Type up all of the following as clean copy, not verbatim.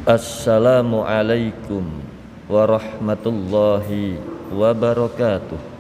Assalamualaikum warahmatullahi wabarakatuh.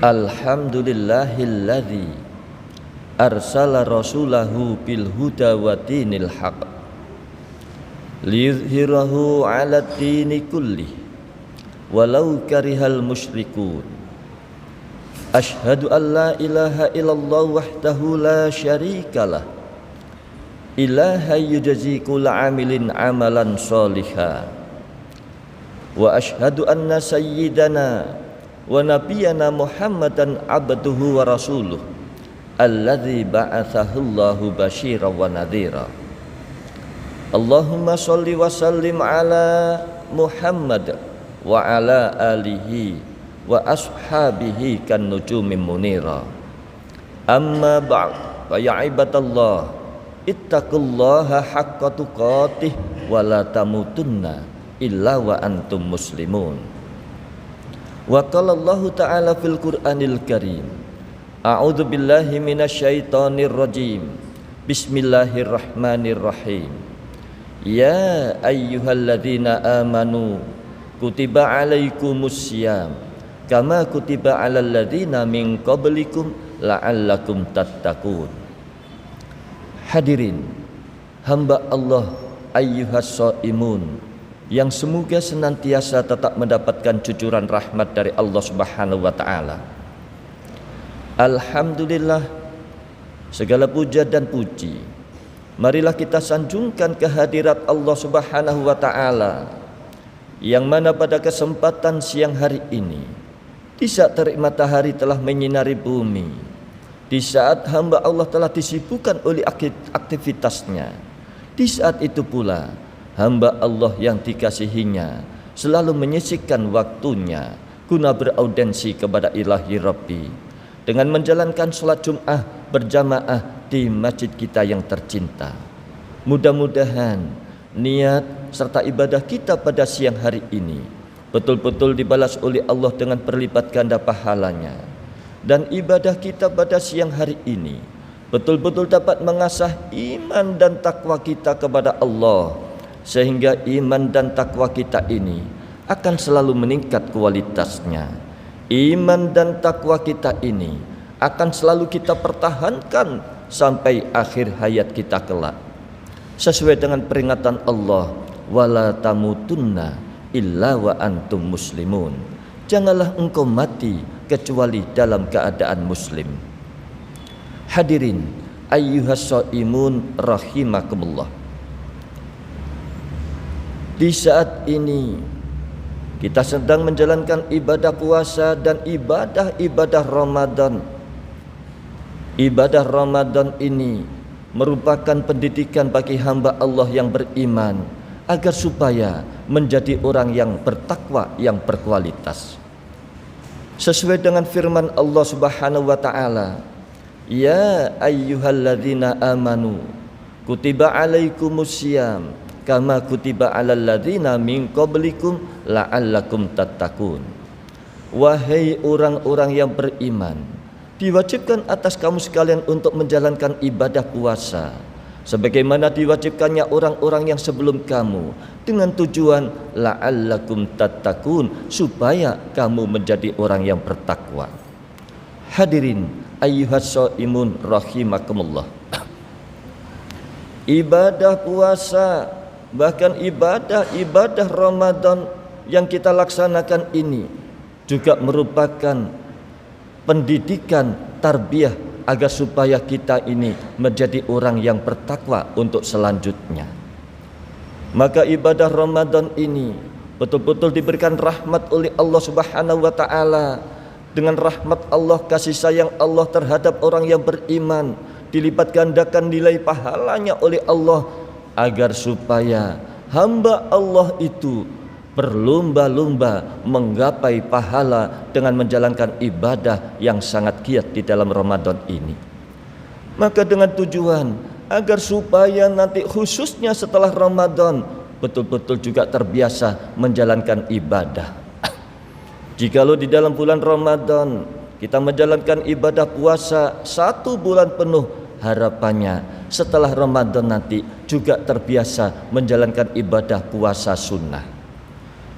Alhamdulillahilladzi arsala rasulahu bil huda wa dinil haq liyuzhirahu 'ala dini kullih walau karihal musyrikun. Asyhadu an la ilaha illallah wahdahu la syarikalah ilaha yujzi kulla 'amilin 'amalan sholiha. Wa asyhadu anna sayyidana wa nabiyyana Muhammadan abduhu wa rasuluh alladzi ba'athahu Allahu basyiran wa nadhira. Allahumma sholli wa sallim ala Muhammad wa ala alihi wa ashabihi kan nujumin munira. Amma ba'd, fa ya ibadallah ittaqullaha haqqa tuqatih wa la tamutunna illa wa antum muslimun. Wa qala Allahu ta'ala fil Qur'anil Karim, a'udzu billahi minasyaitonir rajim. Bismillahirrahmanirrahim. Ya ayyuhalladzina amanu kutiba alaikumussyam kama kutiba alal ladzina min qablikum la'allakum tattaqun. Hadirin hamba Allah ayyuhas shaimun yang semoga senantiasa tetap mendapatkan cucuran rahmat dari Allah Subhanahu wa taala. Alhamdulillah, segala puja dan puji marilah kita sanjungkan kehadirat Allah Subhanahu wa taala, yang mana pada kesempatan siang hari ini, di saat terik matahari telah menyinari bumi, di saat hamba Allah telah disibukkan oleh aktivitasnya, di saat itu pula hamba Allah yang dikasihinya selalu menyisihkan waktunya guna beraudensi kepada Ilahi Rabbi dengan menjalankan sholat Jum'ah berjamaah di masjid kita yang tercinta. Mudah-mudahan niat serta ibadah kita pada siang hari ini betul-betul dibalas oleh Allah dengan berlipat ganda pahalanya, dan ibadah kita pada siang hari ini betul-betul dapat mengasah iman dan takwa kita kepada Allah, sehingga iman dan takwa kita ini akan selalu meningkat kualitasnya. Iman dan takwa kita ini akan selalu kita pertahankan sampai akhir hayat kita kelak, sesuai dengan peringatan Allah, wala tamutunna illa wa antum muslimun. Janganlah engkau mati kecuali dalam keadaan muslim. Hadirin ayyuhas shaimun rahimakumullah. Di saat ini kita sedang menjalankan ibadah puasa dan ibadah Ramadan. Ibadah Ramadan ini merupakan pendidikan bagi hamba Allah yang beriman agar supaya menjadi orang yang bertakwa yang berkualitas. Sesuai dengan firman Allah Subhanahu wa taala, ya ayyuhalladzina amanu kutiba alaikumusiyam kama kutiba alal ladzina min qablikum la'allakum tattaqun. Wahai orang-orang yang beriman, diwajibkan atas kamu sekalian untuk menjalankan ibadah puasa sebagaimana diwajibkannya orang-orang yang sebelum kamu, dengan tujuan la'allakum tattaqun, supaya kamu menjadi orang yang bertakwa. Hadirin ayyuhas shaimun rahimakumullah. Ibadah puasa, bahkan ibadah Ramadan yang kita laksanakan ini juga merupakan pendidikan tarbiyah agar supaya kita ini menjadi orang yang bertakwa untuk selanjutnya. Maka ibadah Ramadan ini betul-betul diberikan rahmat oleh Allah Subhanahu wa taala. Dengan rahmat Allah, kasih sayang Allah terhadap orang yang beriman, dilipat gandakan nilai pahalanya oleh Allah, agar supaya hamba Allah itu berlomba-lomba menggapai pahala dengan menjalankan ibadah yang sangat giat di dalam Ramadan ini. Maka dengan tujuan agar supaya nanti khususnya setelah Ramadan betul-betul juga terbiasa menjalankan ibadah. Jikalau di dalam bulan Ramadan kita menjalankan ibadah puasa 1 bulan penuh, harapannya setelah Ramadan nanti juga terbiasa menjalankan ibadah puasa sunnah.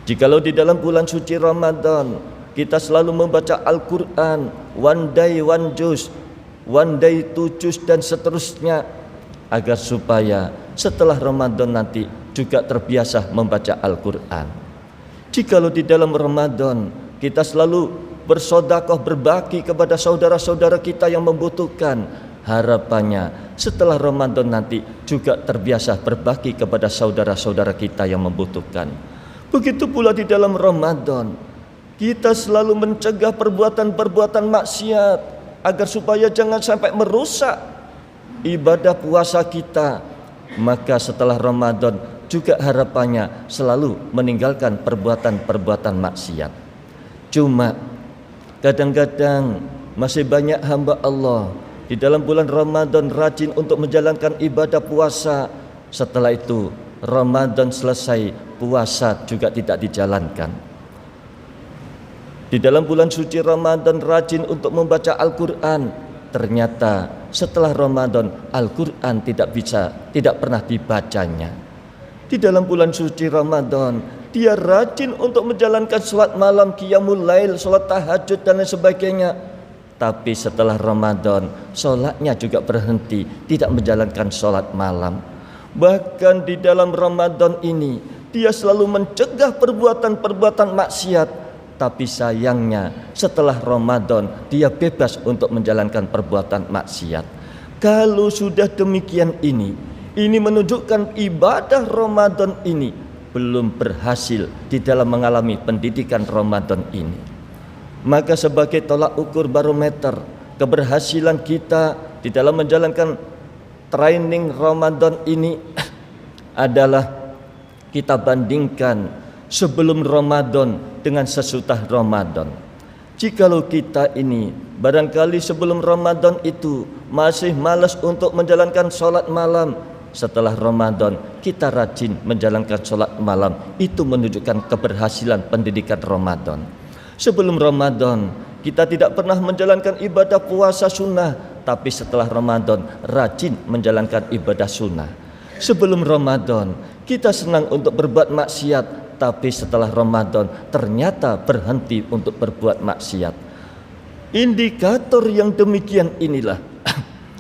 Jikalau di dalam bulan suci Ramadan kita selalu membaca Al-Quran, one day one juz, one day 2 juz dan seterusnya, agar supaya setelah Ramadan nanti juga terbiasa membaca Al-Quran. Jikalau di dalam Ramadan kita selalu bersedekah, berbagi kepada saudara-saudara kita yang membutuhkan, harapannya setelah Ramadan nanti juga terbiasa berbagi kepada saudara-saudara kita yang membutuhkan. Begitu pula di dalam Ramadan kita selalu mencegah perbuatan-perbuatan maksiat agar supaya jangan sampai merusak ibadah puasa kita. Maka setelah Ramadan juga harapannya selalu meninggalkan perbuatan-perbuatan maksiat. Cuma kadang-kadang masih banyak hamba Allah di dalam bulan Ramadan rajin untuk menjalankan ibadah puasa. Setelah itu Ramadan selesai, puasa juga tidak dijalankan. Di dalam bulan suci Ramadan rajin untuk membaca Al-Quran, ternyata setelah Ramadan Al-Quran tidak pernah dibacanya. Di dalam bulan suci Ramadan dia rajin untuk menjalankan sholat malam, qiyamul lail, sholat tahajud dan lain sebagainya. Tapi setelah Ramadan sholatnya juga berhenti, tidak menjalankan sholat malam. Bahkan di dalam Ramadan ini dia selalu mencegah perbuatan-perbuatan maksiat. Tapi sayangnya setelah Ramadan dia bebas untuk menjalankan perbuatan maksiat. Kalau sudah demikian ini menunjukkan ibadah Ramadan ini belum berhasil di dalam mengalami pendidikan Ramadan ini. Maka sebagai tolak ukur barometer keberhasilan kita di dalam menjalankan training Ramadan ini adalah kita bandingkan sebelum Ramadan dengan sesudah Ramadan. Jikalau kita ini barangkali sebelum Ramadan itu masih malas untuk menjalankan sholat malam, setelah Ramadan kita rajin menjalankan sholat malam, itu menunjukkan keberhasilan pendidikan Ramadan. Sebelum Ramadan kita tidak pernah menjalankan ibadah puasa sunnah, tapi setelah Ramadan rajin menjalankan ibadah sunnah. Sebelum Ramadan kita senang untuk berbuat maksiat, tapi setelah Ramadan ternyata berhenti untuk berbuat maksiat. Indikator yang demikian inilah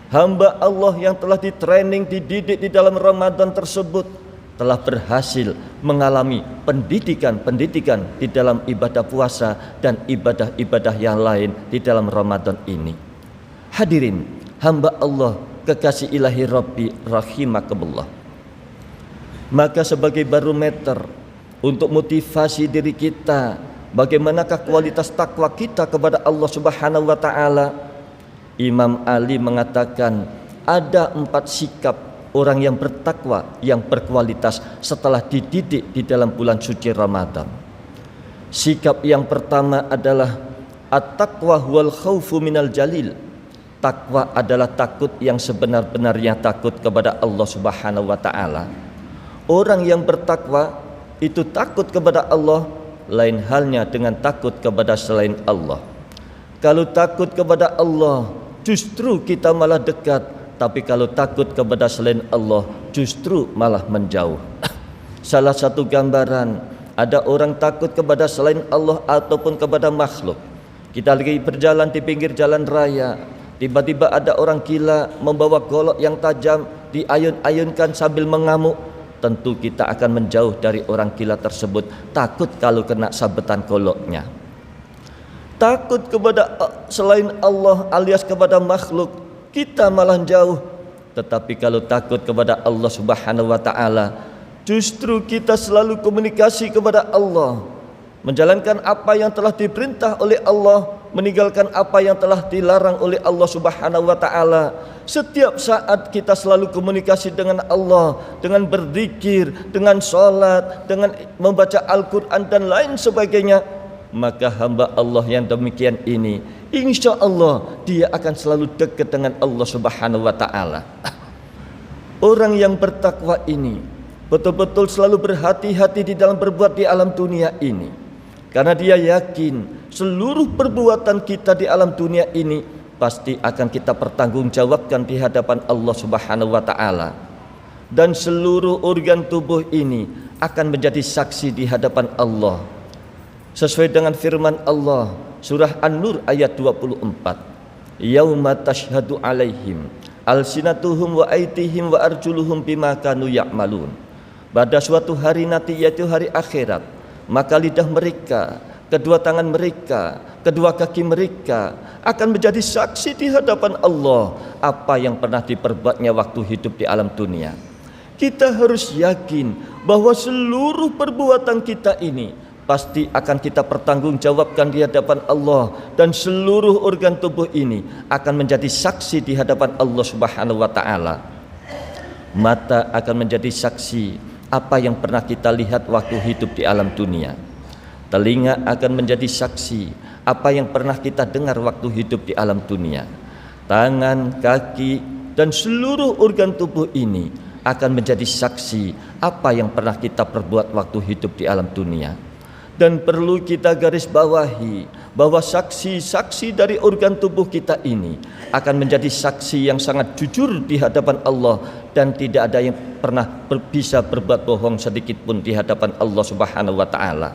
hamba Allah yang telah ditraining, dididik di dalam Ramadan tersebut telah berhasil mengalami pendidikan di dalam ibadah puasa dan ibadah-ibadah yang lain di dalam Ramadan ini. Hadirin hamba Allah kekasih ilahi Rabbi rahimakumullah. Maka sebagai barometer untuk motivasi diri kita, bagaimanakah kualitas takwa kita kepada Allah Subhanahu wa taala, Imam Ali mengatakan ada 4 sikap orang yang bertakwa yang berkualitas setelah dididik di dalam bulan suci Ramadan. Sikap yang pertama adalah at-taqwa huwal khaufu minal jalil. Takwa adalah takut yang sebenar-benarnya takut kepada Allah Subhanahu wa taala. Orang yang bertakwa itu takut kepada Allah, lain halnya dengan takut kepada selain Allah. Kalau takut kepada Allah justru kita malah dekat, tapi kalau takut kepada selain Allah justru malah menjauh. Salah satu gambaran ada orang takut kepada selain Allah ataupun kepada makhluk. Kita lagi berjalan di pinggir jalan raya, tiba-tiba ada orang gila membawa golok yang tajam, diayun-ayunkan sambil mengamuk. Tentu kita akan menjauh dari orang gila tersebut, takut kalau kena sabetan goloknya. Takut kepada selain Allah alias kepada makhluk, kita malah jauh. Tetapi kalau takut kepada Allah Subhanahu wa taala, justru kita selalu komunikasi kepada Allah, menjalankan apa yang telah diperintah oleh Allah, meninggalkan apa yang telah dilarang oleh Allah Subhanahu wa taala. Setiap saat kita selalu komunikasi dengan Allah, dengan berzikir, dengan sholat, dengan membaca Al-Quran dan lain sebagainya. Maka hamba Allah yang demikian ini, insya Allah dia akan selalu dekat dengan Allah Subhanahu wa taala. Orang yang bertakwa ini betul-betul selalu berhati-hati di dalam berbuat di alam dunia ini, karena dia yakin seluruh perbuatan kita di alam dunia ini pasti akan kita pertanggungjawabkan di hadapan Allah Subhanahu wa taala. Dan seluruh organ tubuh ini akan menjadi saksi di hadapan Allah. Sesuai dengan firman Allah surah An-Nur ayat 24. Yauma tashhadu alaihim alsinatuhum wa aydihim wa arjuluhum bima kanu ya'malun. Pada suatu hari nanti, yaitu hari akhirat, maka lidah mereka, kedua tangan mereka, kedua kaki mereka akan menjadi saksi di hadapan Allah apa yang pernah diperbuatnya waktu hidup di alam dunia. Kita harus yakin bahwa seluruh perbuatan kita ini pasti akan kita pertanggungjawabkan di hadapan Allah, dan seluruh organ tubuh ini akan menjadi saksi di hadapan Allah Subhanahu wa taala. Mata akan menjadi saksi apa yang pernah kita lihat waktu hidup di alam dunia. Telinga akan menjadi saksi apa yang pernah kita dengar waktu hidup di alam dunia. Tangan, kaki, dan seluruh organ tubuh ini akan menjadi saksi apa yang pernah kita perbuat waktu hidup di alam dunia. Dan perlu kita garis bawahi bahwa saksi-saksi dari organ tubuh kita ini akan menjadi saksi yang sangat jujur di hadapan Allah, dan tidak ada yang pernah bisa berbuat bohong sedikit pun di hadapan Allah Subhanahu wa taala.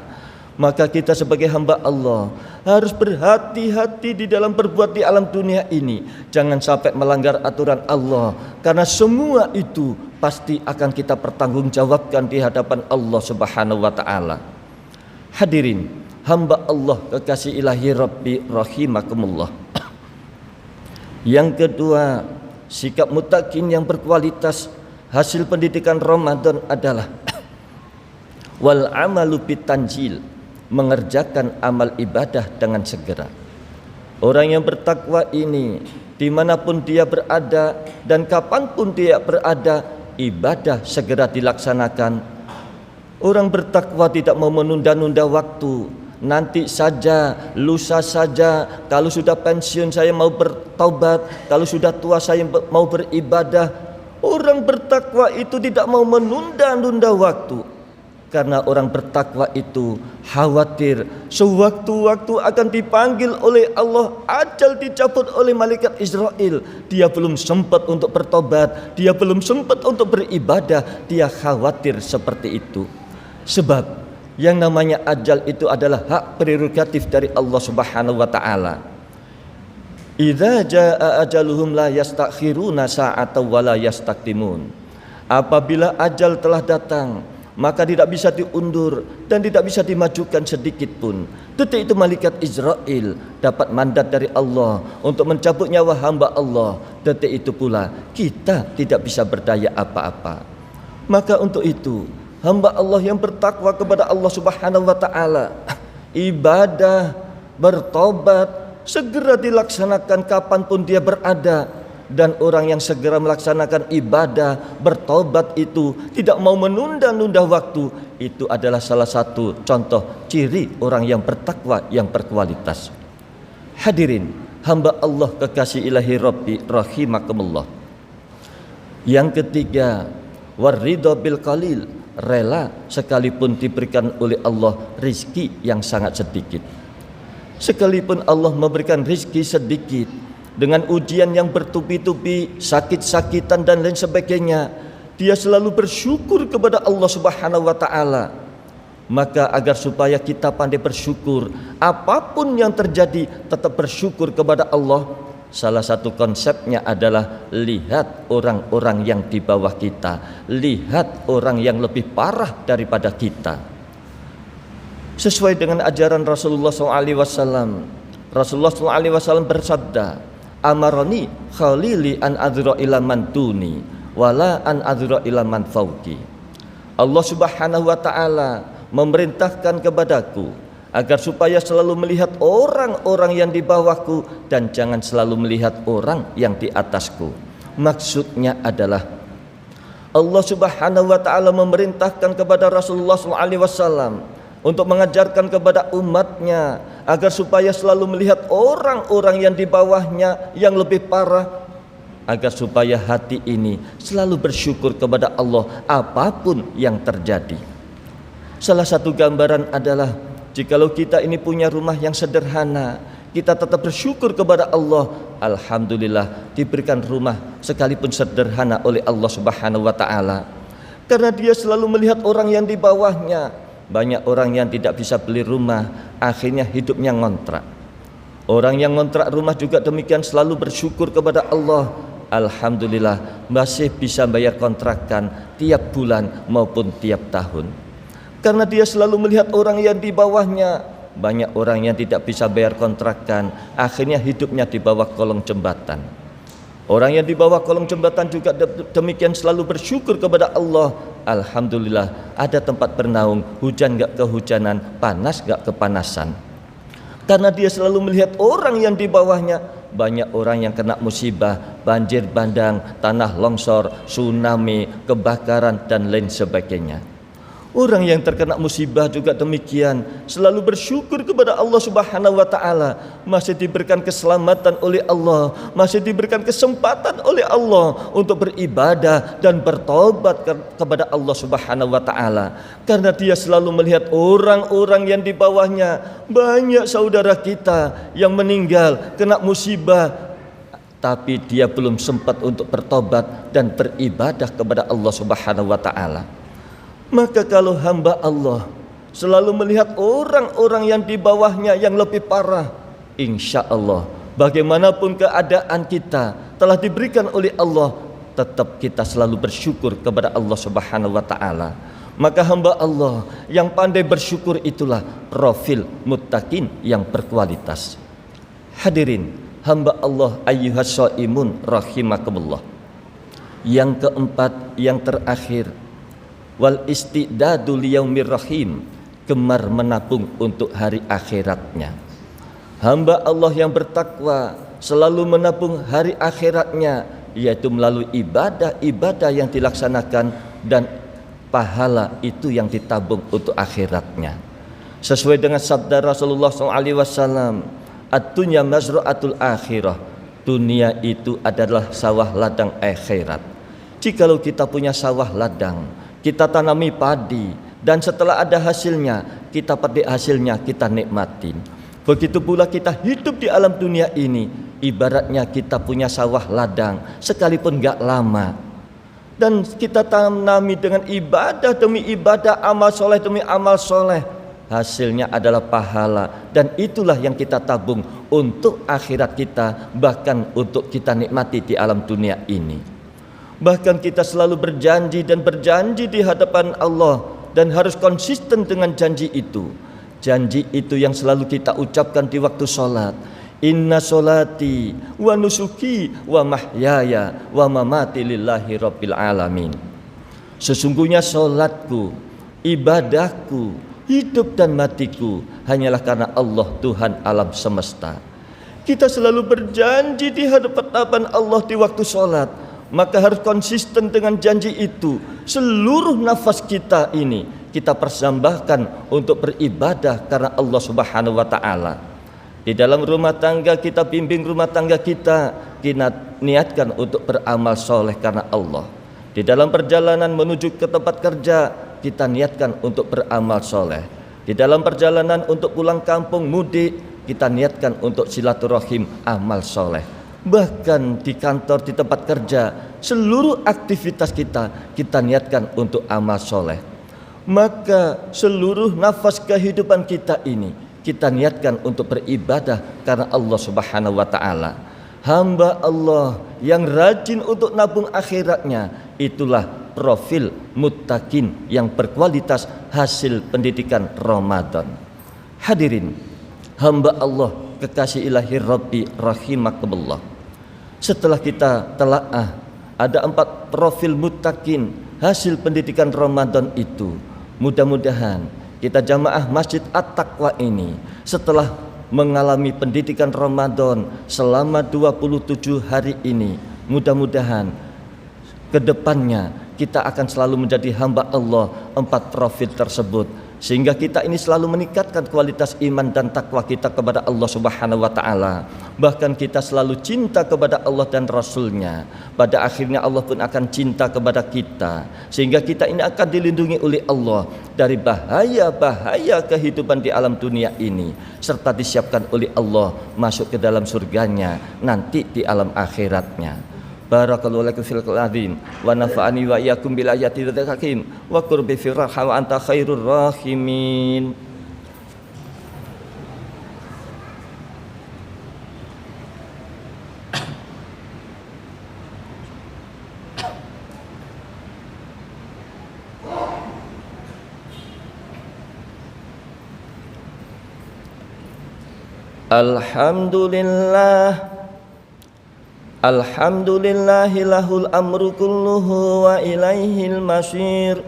Maka kita sebagai hamba Allah harus berhati-hati di dalam berbuat di alam dunia ini. Jangan sampai melanggar aturan Allah, karena semua itu pasti akan kita pertanggungjawabkan di hadapan Allah Subhanahu wa taala. Hadirin, hamba Allah kekasih ilahi Rabbi rahimakumullah. Yang kedua, sikap muttaqin yang berkualitas hasil pendidikan Ramadan adalah wal amalu bitanjil, mengerjakan amal ibadah dengan segera. Orang yang bertakwa ini dimanapun dia berada dan kapanpun dia berada, ibadah segera dilaksanakan. Orang bertakwa tidak mau menunda-nunda waktu. Nanti saja, lusa saja, kalau sudah pensiun saya mau bertaubat, kalau sudah tua saya mau beribadah. Orang bertakwa itu tidak mau menunda-nunda waktu. Karena orang bertakwa itu khawatir sewaktu-waktu akan dipanggil oleh Allah, ajal dicabut oleh malaikat Israel. Dia belum sempat untuk bertobat, dia belum sempat untuk beribadah, dia khawatir seperti itu. Sebab yang namanya ajal itu adalah hak prerogatif dari Allah Subhanahu wa taala. Idza jaa ajaluhum la yastakhiruna sa'atan wa la yastaqdimun. Apabila ajal telah datang, maka tidak bisa diundur dan tidak bisa dimajukan sedikit pun. Detik itu malaikat Israel dapat mandat dari Allah untuk mencabut nyawa hamba Allah. Detik itu pula kita tidak bisa berdaya apa-apa. Maka untuk itu hamba Allah yang bertakwa kepada Allah Subhanahu wa taala, ibadah, bertobat segera dilaksanakan kapanpun dia berada. Dan orang yang segera melaksanakan ibadah, bertobat itu tidak mau menunda-nunda waktu, itu adalah salah satu contoh ciri orang yang bertakwa yang berkualitas. Hadirin, hamba Allah kekasih ilahi Rabbi rahimakumullah. Yang ketiga, waridho bil qalil, rela sekalipun diberikan oleh Allah rizki yang sangat sedikit. Sekalipun Allah memberikan rizki sedikit, dengan ujian yang bertubi-tubi, sakit-sakitan dan lain sebagainya, dia selalu bersyukur kepada Allah Subhanahu wa taala. Maka agar supaya kita pandai bersyukur, apapun yang terjadi tetap bersyukur kepada Allah. Salah satu konsepnya adalah lihat orang-orang yang di bawah kita, lihat orang yang lebih parah daripada kita. Sesuai dengan ajaran Rasulullah SAW, Rasulullah SAW bersabda, amaroni khalili an adhra ila man duni wala an adhra ila man fauqi. Allah Subhanahu wa taala memerintahkan kepadaku agar supaya selalu melihat orang-orang yang di bawahku dan jangan selalu melihat orang yang di atasku. Maksudnya adalah Allah Subhanahu wa taala memerintahkan kepada Rasulullah SAW untuk mengajarkan kepada umatnya agar supaya selalu melihat orang-orang yang di bawahnya yang lebih parah, agar supaya hati ini selalu bersyukur kepada Allah apapun yang terjadi. Salah satu gambaran adalah jikalau kita ini punya rumah yang sederhana, kita tetap bersyukur kepada Allah. Alhamdulillah diberikan rumah sekalipun sederhana oleh Allah Subhanahu wa taala. Karena dia selalu melihat orang yang di bawahnya. Banyak orang yang tidak bisa beli rumah, akhirnya hidupnya ngontrak. Orang yang ngontrak rumah juga demikian selalu bersyukur kepada Allah. Alhamdulillah masih bisa bayar kontrakan tiap bulan maupun tiap tahun. Karena dia selalu melihat orang yang di bawahnya. Banyak orang yang tidak bisa bayar kontrakan, akhirnya hidupnya di bawah kolong jembatan. Orang yang di bawah kolong jembatan juga demikian selalu bersyukur kepada Allah. Alhamdulillah ada tempat bernaung, hujan gak kehujanan, panas gak kepanasan. Karena dia selalu melihat orang yang di bawahnya. Banyak orang yang kena musibah, banjir bandang, tanah longsor, tsunami, kebakaran dan lain sebagainya. Orang yang terkena musibah juga demikian, selalu bersyukur kepada Allah Subhanahu wa taala, masih diberikan keselamatan oleh Allah, masih diberikan kesempatan oleh Allah untuk beribadah dan bertobat kepada Allah Subhanahu wa taala. Karena dia selalu melihat orang-orang yang di bawahnya. Banyak saudara kita yang meninggal kena musibah, tapi dia belum sempat untuk bertobat dan beribadah kepada Allah Subhanahu wa taala. Maka kalau hamba Allah selalu melihat orang-orang yang di bawahnya yang lebih parah, insya Allah bagaimanapun keadaan kita telah diberikan oleh Allah, tetap kita selalu bersyukur kepada Allah Subhanahu wa taala. Maka hamba Allah yang pandai bersyukur itulah profil muttaqin yang berkualitas. Hadirin hamba Allah ayyuhas shaimun rahimakumullah. Yang keempat, yang terakhir, wal istidadu liyaumir rahim, gemar menabung untuk hari akhiratnya. Hamba Allah yang bertakwa selalu menabung hari akhiratnya, yaitu melalui ibadah-ibadah yang dilaksanakan dan pahala itu yang ditabung untuk akhiratnya. Sesuai dengan sabda Rasulullah SAW, ad-dunya mazra'atul akhirah, dunia itu adalah sawah ladang akhirat. Jikalau kita punya sawah ladang, kita tanami padi, dan setelah ada hasilnya, kita petik hasilnya, kita nikmatin. Begitu pula kita hidup di alam dunia ini, ibaratnya kita punya sawah ladang, sekalipun gak lama, dan kita tanami dengan ibadah demi ibadah, amal soleh demi amal soleh, hasilnya adalah pahala, dan itulah yang kita tabung untuk akhirat kita, bahkan untuk kita nikmati di alam dunia ini. Bahkan kita selalu berjanji dan berjanji di hadapan Allah, dan harus konsisten dengan janji itu. Janji itu yang selalu kita ucapkan di waktu sholat. Inna sholati wa nusuki wa mahyaya wa mamati lillahi rabbil alamin. Sesungguhnya sholatku, ibadahku, hidup dan matiku hanyalah karena Allah Tuhan alam semesta. Kita selalu berjanji di hadapan Allah di waktu sholat, maka harus konsisten dengan janji itu. Seluruh nafas kita ini kita persembahkan untuk beribadah karena Allah Subhanahu wa taala. Di dalam rumah tangga kita bimbing rumah tangga kita niatkan untuk beramal soleh karena Allah. Di dalam perjalanan menuju ke tempat kerja kita niatkan untuk beramal soleh. Di dalam perjalanan untuk pulang kampung mudik kita niatkan untuk silaturahim, amal soleh. Bahkan di kantor, di tempat kerja, seluruh aktivitas kita niatkan untuk amal soleh. Maka seluruh nafas kehidupan kita ini kita niatkan untuk beribadah karena Allah Subhanahu wa taala. Hamba Allah yang rajin untuk nabung akhiratnya, itulah profil muttaqin yang berkualitas hasil pendidikan Ramadan. Hadirin hamba Allah kekasih ilahi Rabbi rahimakumullah. Setelah kita telaah ada 4 profil muttaqin hasil pendidikan Ramadan itu, mudah-mudahan kita jamaah Masjid At-Taqwa ini setelah mengalami pendidikan Ramadan selama 27 hari ini, mudah-mudahan ke depannya kita akan selalu menjadi hamba Allah 4 profil tersebut, sehingga kita ini selalu meningkatkan kualitas iman dan takwa kita kepada Allah Subhanahu wa taala. Bahkan kita selalu cinta kepada Allah dan Rasul-Nya. Pada akhirnya Allah pun akan cinta kepada kita, sehingga kita ini akan dilindungi oleh Allah dari bahaya-bahaya kehidupan di alam dunia ini, serta disiapkan oleh Allah masuk ke dalam surganya nanti di alam akhiratnya. Barakallahu lakum fil azim wa nafa'ani wa iyyakum bil ayati dzikr hakim wa qurbi fir rahma wa anta khairur rahimin. Alhamdulillah, alhamdulillahi lahul amru kulluhu wa ilaihil masir.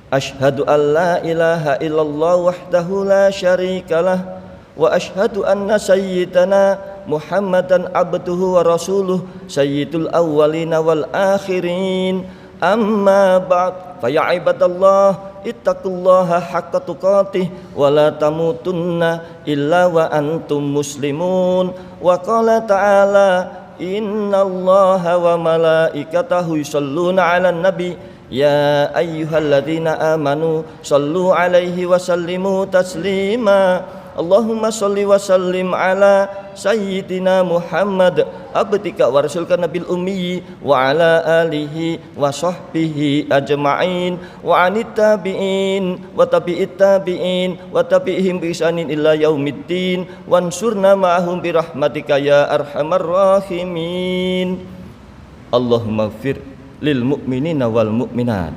Ashhadu an la ilaha illallah wahdahu la syarikalah, wa ashhadu anna sayyidana Muhammadan abduhu wa rasuluh sayyidul awwalina wal akhirin. Amma ba'd, fa ya ibadallah ittaqullaha haqqa tuqatih wa la tamutunna illa wa antum muslimun. Wa qala ta'ala innallaha wa malaikatahu yusholluna 'alan nabi ya ayyuhalladzina amanu shallu 'alaihi wa sallimu taslima. Allahumma shalli wa sallim ala sayyidina Muhammad abdika wa rasulka nabil ummi wa ala alihi wa sahbihi ajma'in wa anit tabi'in wa tabi'it tabi'in wa tabi'ihim bi ihsanin illa yaumiddin wansurna ma'ahum bi rahmatika ya arhamar rahimin. Allahumma ighfir lil mu'minina wal mu'minat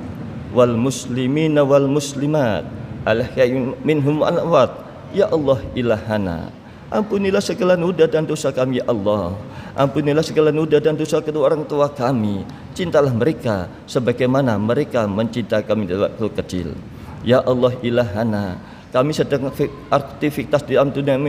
wal muslimina wal muslimat al-ahya'i minhum wal amwat. Ya Allah ilahana, ampunilah segala noda dan dosa kami ya Allah. Ampunilah segala noda dan dosa kedua orang tua kami. Cintalah mereka sebagaimana mereka mencintai kami dari waktu kecil. Ya Allah ilahana, kami sedang aktivitas di alam dunia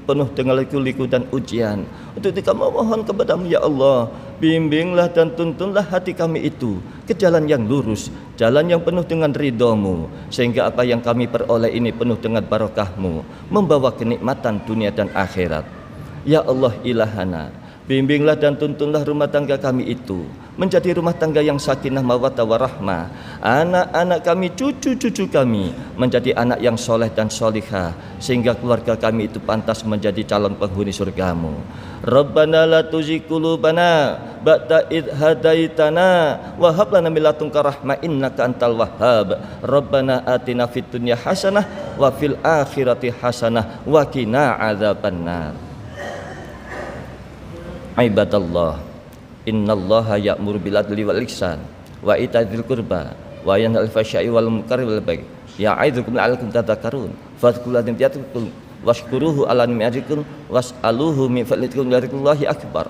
penuh dengan liku-liku dan ujian. Untuk itu kami mohon kepadamu ya Allah, bimbinglah dan tuntunlah hati kami itu ke jalan yang lurus, jalan yang penuh dengan ridho-Mu, sehingga apa yang kami peroleh ini penuh dengan barokah-Mu, membawa kenikmatan dunia dan akhirat. Ya Allah ilahana, bimbinglah dan tuntunlah rumah tangga kami itu menjadi rumah tangga yang sakinah mawaddah warahmah. Anak-anak kami, cucu-cucu kami menjadi anak yang soleh dan solihah, sehingga keluarga kami itu pantas menjadi calon penghuni surgamu. Rabbana la tuzigh qulubana ba'da idh hadaitana wa hab lana min ladunka rahmah innaka antal wahhab. Rabbana atina fid dunya hasanah wa fil akhirati hasanah wa qina adzabannar. Ibadallah, innallaha ya'muru bil adli wal ihsan wa ita'i dzil qurba wa yanha 'anil fahsya'i wal munkari wal baghi ya'idzukum la'allakum tadhakkarun fadhkurullaha yadhkurkum washkuruhu 'ala ni'matikum was'aluhu min fadlikum dzikrullahi akbar.